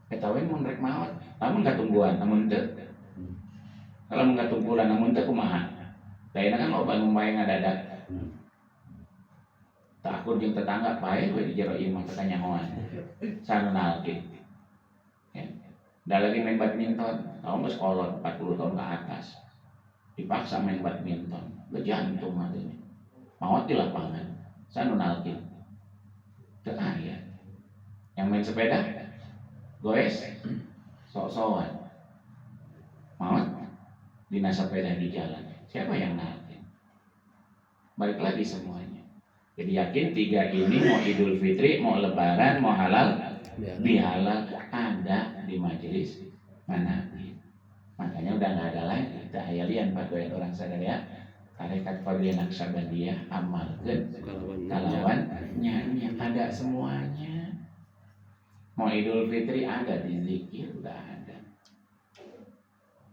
Eta we mun rek maot, lamun katungguan, namun teu. Kalau mun katunggulan namun teu kumaha? Daena kan loba nu bae ngadadak. Takur jeung tetangga pae we di jero imah pertanyahoan. Sanunalkeun. Ya. Da lagi main badminton, tahu geus kolot 40 tahun ke atas. Dipaksa main badminton, bejantung hatinya. Maot di lapangan. Sanunalkeun. Teu aya. Yang main sepeda goes sok-sokan. Maot dina sepeda di jalan. Siapa yang nalkeun? Balik lagi semuanya. Jadi yakin tiga ini mau Idul Fitri, mau Lebaran, mau halal, bihalal ada di majelis manakib. Makanya udah nggak ada lagi tahayalian pagawean orang sadaya tarekat Fadliyah Naqsyabandiyah amalkeun kalawan nyanyi ada semuanya. Mau Idul Fitri ada di zikir udah ada.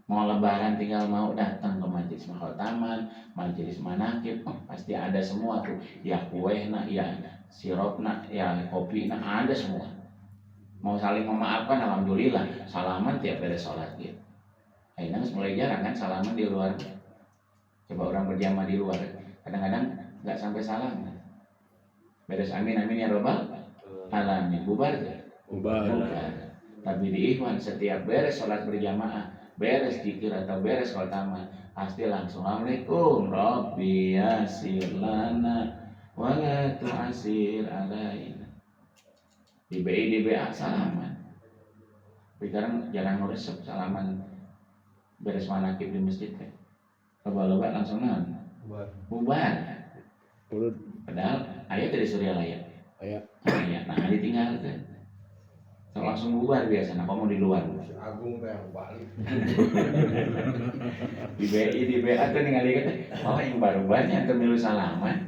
Mau lebaran tinggal mau datang ke majelis mahkotaman, majelis manakib, pasti ada semua tuh. Ya kuehna, ya sirupna, ya kopina, ada semua. Mau saling memaafkan, alhamdulillah. Salaman tiap beres sholat gitu. Akhirnya mulai jarang kan salaman di luar. Coba orang berjamaah di luar, kadang-kadang nggak sampai salam. Beres amin amin ya robbal alamin, bubar tuh. Bubar. Tapi di Ikhwan setiap beres sholat berjamaah, beres zikir atau beres khotamah, pasti langsung Assalamualaikum Rabbi yasir lana wala tu'asir alaina. Di BI di BA salaman. Tapi sekarang jarang nulis salaman beres manakib di masjid kan. Loba-loba langsung bubar. Padahal ayat dari Surya Layat. Ayat. Nah ditinggalkan. So, langsung bubar biasa. Nah, kamu di luar. Agung teh balik. Di BI di BA tuh ningali kata, oh yang baru banyak tuh milu salaman.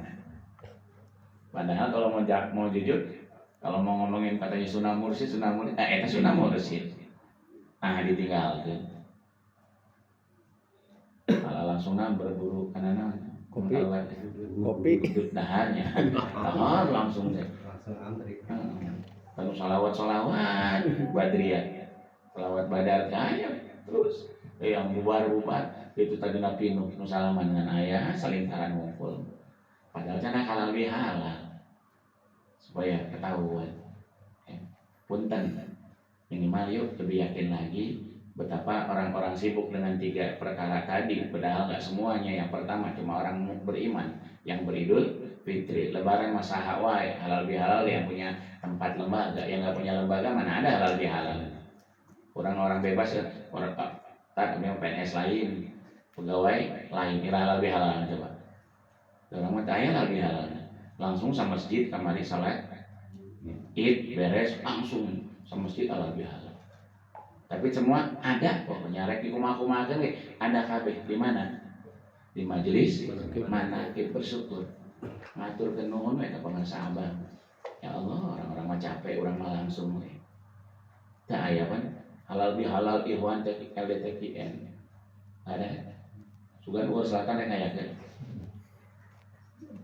Padahal kalau mau jujur, kalau mau ngomongin katanya Sunnah Mursyid, itu Sunnah Mursyid. Nah ditinggalkan. Kalau langsung berburu karena kopi daharnya, langsung deh. Langsung antri. Lalu salawat badriyah, salawat badar kaya terus. Yang bubar itu tadi nabi nu salaman dengan ayah saling taran ngumpul. Padahal cina halal bihalal supaya ketahuan. Punten minimal yuk lebih yakin lagi betapa orang-orang sibuk dengan 3 perkara tadi. Padahal nggak semuanya. Yang pertama cuma orang beriman yang beridul fitri, lebaran masa Hawaii, halal bihalal yang punya tempat lembaga, yang nggak punya lembaga mana ada halal bihalal. Orang-orang bebas ya, orang tak punya PNS lain, pegawai lain, kira halal bihalal coba. Orang mau tanya halal bihalal, langsung sama masjid kamari salat, id beres langsung sama masjid halal bihalal. Tapi semua ada, pokoknya rek di kumah-kumah kan ada kabeh di mana? Di majelis manakib bersyukur. Ngatur ke nuhun mereka pengarsa abang. Ya Allah, orang-orang mah capek, orang mah langsung. Tak aya kan halal bihalal Ikhwan LDTKN. Ada. Sugan Bogor Selatan yang ngayakeun.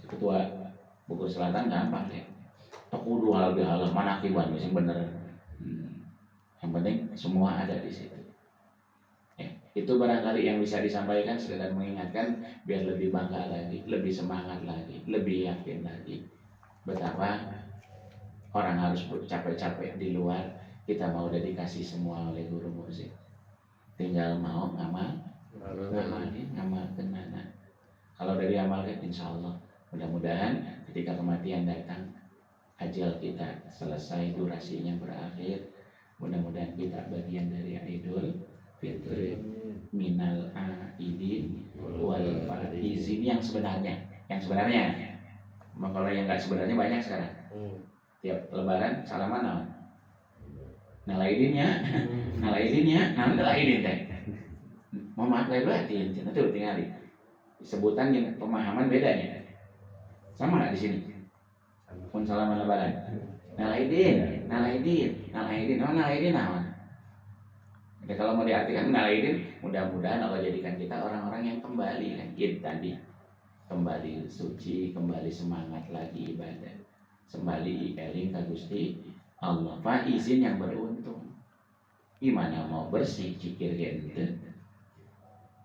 Ketua Bogor Selatan gampang ya. Tok kudu halal bihalal manakiban sing bener. Yang penting semua ada di situ. Itu barangkali yang bisa disampaikan, sekedar mengingatkan biar lebih bangga lagi, lebih semangat lagi, lebih yakin lagi betapa orang harus capek-capek di luar. Kita mau dedikasi semua oleh guru musik, tinggal mau ngamalkan mana. Kalau dari amalkan insya Allah mudah-mudahan ketika kematian datang, ajal kita selesai, durasinya berakhir, mudah-mudahan kita bagian dari Idul Fitri minal aidin wal faizin yang sebenarnya. Kalau yang nggak sebenarnya banyak sekarang. Tiap lebaran salaman naon? Nalaidinnya, nalaidin teh. Mau maaf lahir batin, itu tinggal sebutan yang pemahaman bedanya. Sama nggak di sini? Pun salaman lebaran. Nalaidin, naon? Jadi kalau mau diartikan nalaidin, mudah-mudahan Allah jadikan kita orang-orang yang kembali kan tadi, kembali suci, kembali semangat lagi ibadah, kembali eling ka Gusti Allah. Faizin yang beruntung. Gimana mau bersih zikir ge henteu?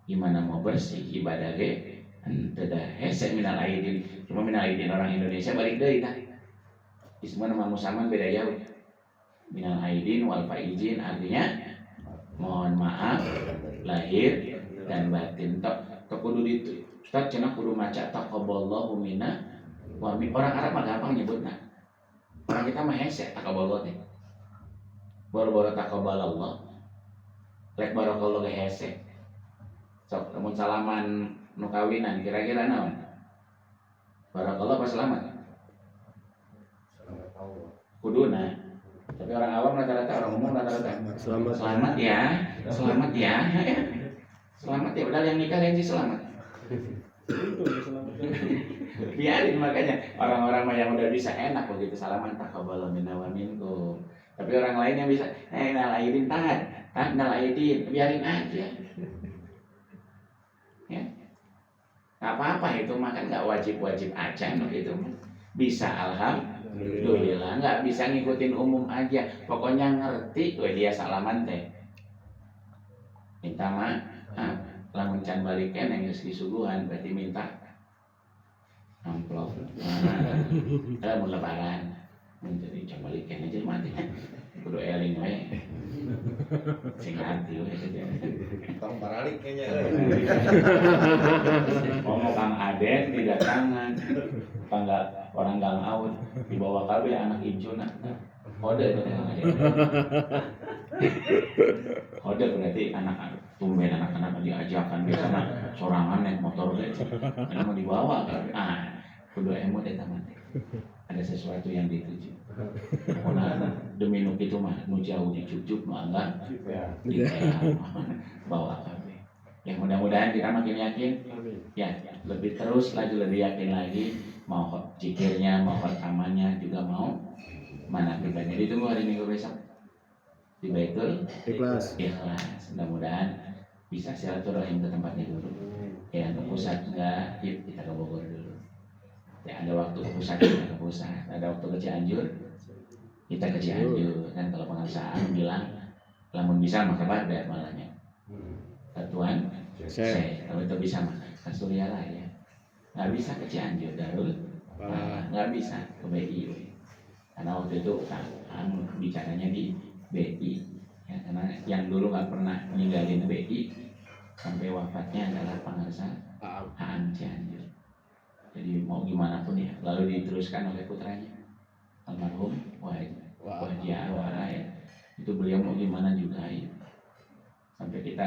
Gimana mau bersih ibadah ge henteu dah hese minal aidin. Cuma minal aidin orang Indonesia balik deui tah. Ismuna nama musaman beda jauh. Minal aidin wal faizin artinya mohon maaf lahir dan batin. Tok kudu itu Ustaz cenah kudu maca taqabbalallahu minna wa min. Orang Arab mah gampang nyebutna. Orang kita mah hese taqabballah teh. Boro-boro taqabbalallah. Rek barakallahu ge hese. Sok lamun salaman nu kawinan kira-kira naon? Barakallah apa selamat? Selamat Allah. Kuduna. Tapi orang awam rata-rata, orang umum rata-rata selamat ya, Selamat ya, padahal yang nikah yang selamat. Itu diselamatkan. Biarin, makanya orang-orang mah yang udah bisa enak begitu salaman taqabbal minna wa minkum. Tapi orang lain yang bisa nal aidin tahan, nal aidin, biarin aja. Ya. Nggak apa-apa itu mah kan nggak wajib-wajib aja begitu. Bisa alhamdulillah, nggak bisa ngikutin umum aja. Pokoknya ngerti, dia salaman teh. Minta maaf, lamun can balikan yang geus disuguhan berarti minta amplop. Nah, mau lebaran, jadi can balikan aja mati. Kudu eling we. Sing hati we saja. Tong baralik kayaknya. Ngomong Kang Aden didatangan. Tangga orang Gang Aud dibawa KB anak Incuna. Kode itu Kang Aden. Kode berarti anak tumben anak-anak diajakan biasanya sorangan naik motor gitu. Karena mau dibawa KB. Kudu emot eta mah. Ada sesuatu yang dituju. Pokoknya demi nuk itu mah nu jauh dicucuk mah enggak bawa KB. Ya mudah-mudahan kita makin yakin. Ya, lebih terus lagi, lebih yakin lagi. Mau zikirnya, mau rekamannya juga mau mana pribadi. Ditunggu hari Minggu besok di Baitul Ikhlas. Mudah-mudahan bisa silaturahim ke tempatnya dulu. Ya, ke pusat enggak, yuk kita ke Bogor dulu. Ya, ada waktu ke pusat kita ke pusat, ada waktu ke Cianjur kita ke Cianjur. Dan kalau pengasahan bilang lamun bisa maka Baghdad malahnya. Tuan, kalau itu bisa mah ke Surya ya. Nggak bisa ke Cianjur Darul, nggak bisa ke BI. Karena waktu itu bicaranya di BI. Ya, karena yang dulu nggak pernah meninggalin BI sampai wafatnya adalah pengarsa Aan Cianjur. Jadi mau gimana pun ya, lalu diteruskan oleh putranya almarhum Wahji Awara ya. Itu beliau mau gimana juga ya. Sampai kita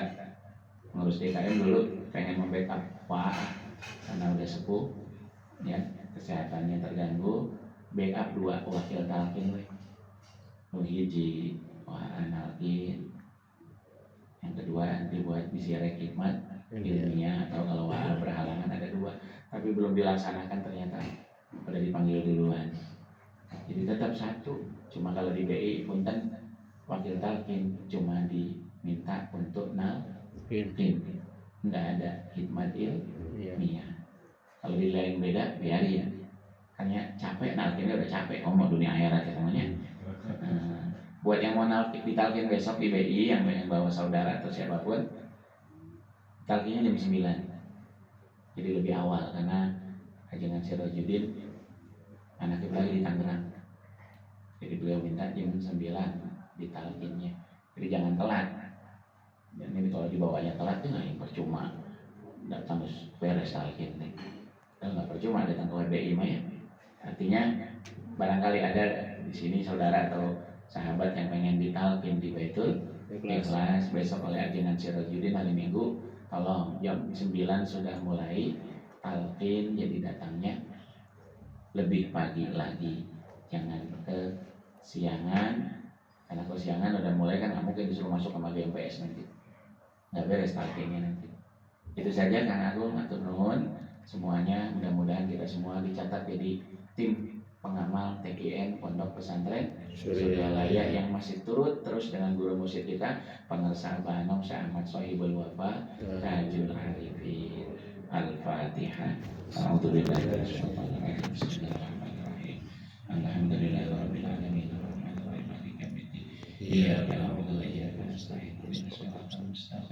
ngurus DKM dulu pengen membackup Wah karena udah sepuh ya, kesehatannya terganggu, backup 2 wakil talqin we. Nu hiji Wah nalqin. Yang kedua dibuat misi hikmat ilmiah atau kalau Wah berhalangan ada 2. Tapi belum dilaksanakan ternyata udah dipanggil duluan. Jadi tetap 1. Cuma kalau di BI punten wakil talqin cuma diminta untuk nalqin. Enggak ada hikmat ilmiah. Kalau di lain beda biarin. Hanya capek nalqinnya udah capek ngomong dunia akhirat ya namanya. Buat yang mau ditalqin besok di BI yang pengen bawa saudara atau siapapun, talqinnya jam 9. Jadi lebih awal karena Hajangan Sirojudin anaknya lagi di Tangerang. Jadi beliau minta jam 9 ditalqinnya. Jadi jangan telat. Dan ini kalau dibawanya telat tuh nggak percuma. Datang beres talqin nih. Kalau nggak percuma datang ke WBI mah ya. Artinya barangkali ada di sini saudara atau sahabat yang pengen ditalqin di Baitul Ikhlas besok oleh Hajangan Sirojudin hari Minggu. Tolong jam 9 sudah mulai talqin, jadi datangnya lebih pagi lagi, jangan kesiangan. Karena kesiangan udah mulai kan mungkin disuruh masuk sama BMPS nanti, nggak beres talqinnya nanti. Itu saja Kang Agung, matur nuwun semuanya. Mudah-mudahan kita semua dicatat jadi tim pengamal TKN Pondok Pesantren Suryalaya yang masih turut terus dengan guru musik kita pengersa Banom Syekh Ahmad Sohibul Wafa Tajul Arifin. Al-Fatihah. A'udzubillahi minasyaitonir rajim. Bismillahirrahmanirrahim. Alhamdulillahirabbil alamin. Arrahmanirrahim. Maliki yaumiddin. Iyyaka na'budu wa iyyaka nasta'in. Ihdinas siratal mustaqim.